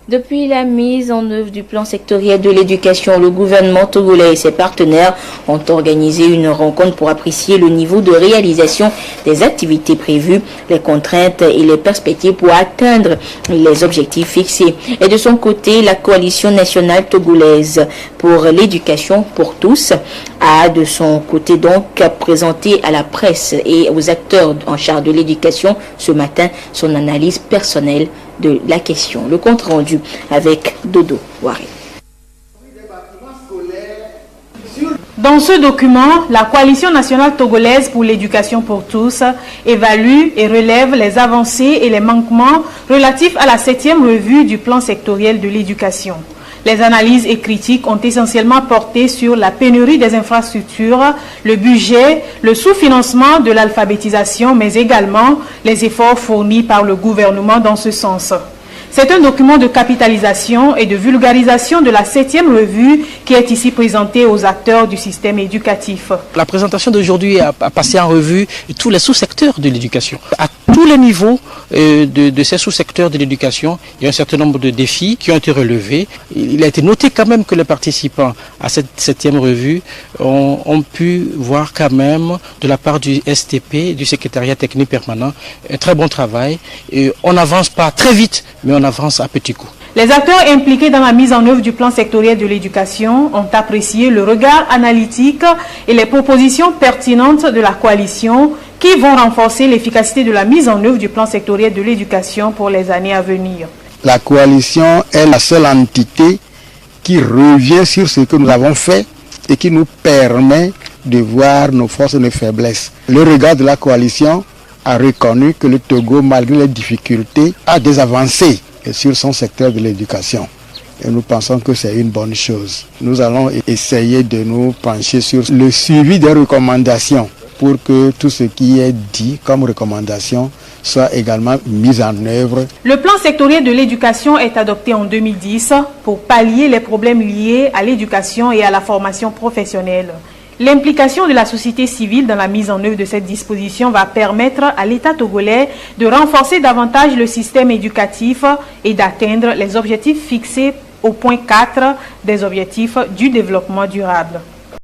Depuis la mise en œuvre du plan sectoriel de l'éducation, le gouvernement togolais et ses partenaires ont organisé une rencontre pour apprécier le niveau de réalisation des activités prévues, les contraintes et les perspectives pour atteindre les objectifs fixés. Et de son côté, la coalition nationale togolaise pour l'éducation pour tous a de son côté donc présenté à la presse et aux acteurs en charge de l'éducation ce matin son analyse personnelle de la question. Le compte rendu avec Dodo Waré. Dans ce document, la Coalition nationale togolaise pour l'éducation pour tous évalue et relève les avancées et les manquements relatifs à la 7e revue du plan sectoriel de l'éducation. Les analyses et critiques ont essentiellement porté sur la pénurie des infrastructures, le budget, le sous-financement de l'alphabétisation, mais également les efforts fournis par le gouvernement dans ce sens. C'est un document de capitalisation et de vulgarisation de la 7e revue qui est ici présenté aux acteurs du système éducatif. La présentation d'aujourd'hui a passé en revue tous les sous-secteurs de l'éducation. À tous les niveaux de ces sous-secteurs de l'éducation, il y a un certain nombre de défis qui ont été relevés. Il a été noté quand même que les participants à cette 7e revue ont pu voir quand même de la part du STP, du secrétariat technique permanent, un très bon travail. Et on n'avance pas très vite, mais on avance à petits coups. Les acteurs impliqués dans la mise en œuvre du plan sectoriel de l'éducation ont apprécié le regard analytique et les propositions pertinentes de la coalition qui vont renforcer l'efficacité de la mise en œuvre du plan sectoriel de l'éducation pour les années à venir. La coalition est la seule entité qui revient sur ce que nous avons fait et qui nous permet de voir nos forces et nos faiblesses. Le regard de la coalition a reconnu que le Togo, malgré les difficultés, a des avancées sur son secteur de l'éducation. Et nous pensons que c'est une bonne chose. Nous allons essayer de nous pencher sur le suivi des recommandations pour que tout ce qui est dit comme recommandation soit également mis en œuvre. Le plan sectoriel de l'éducation est adopté en 2010 pour pallier les problèmes liés à l'éducation et à la formation professionnelle. L'implication de la société civile dans la mise en œuvre de cette disposition va permettre à l'État togolais de renforcer davantage le système éducatif et d'atteindre les objectifs fixés au point 4 des objectifs du développement durable.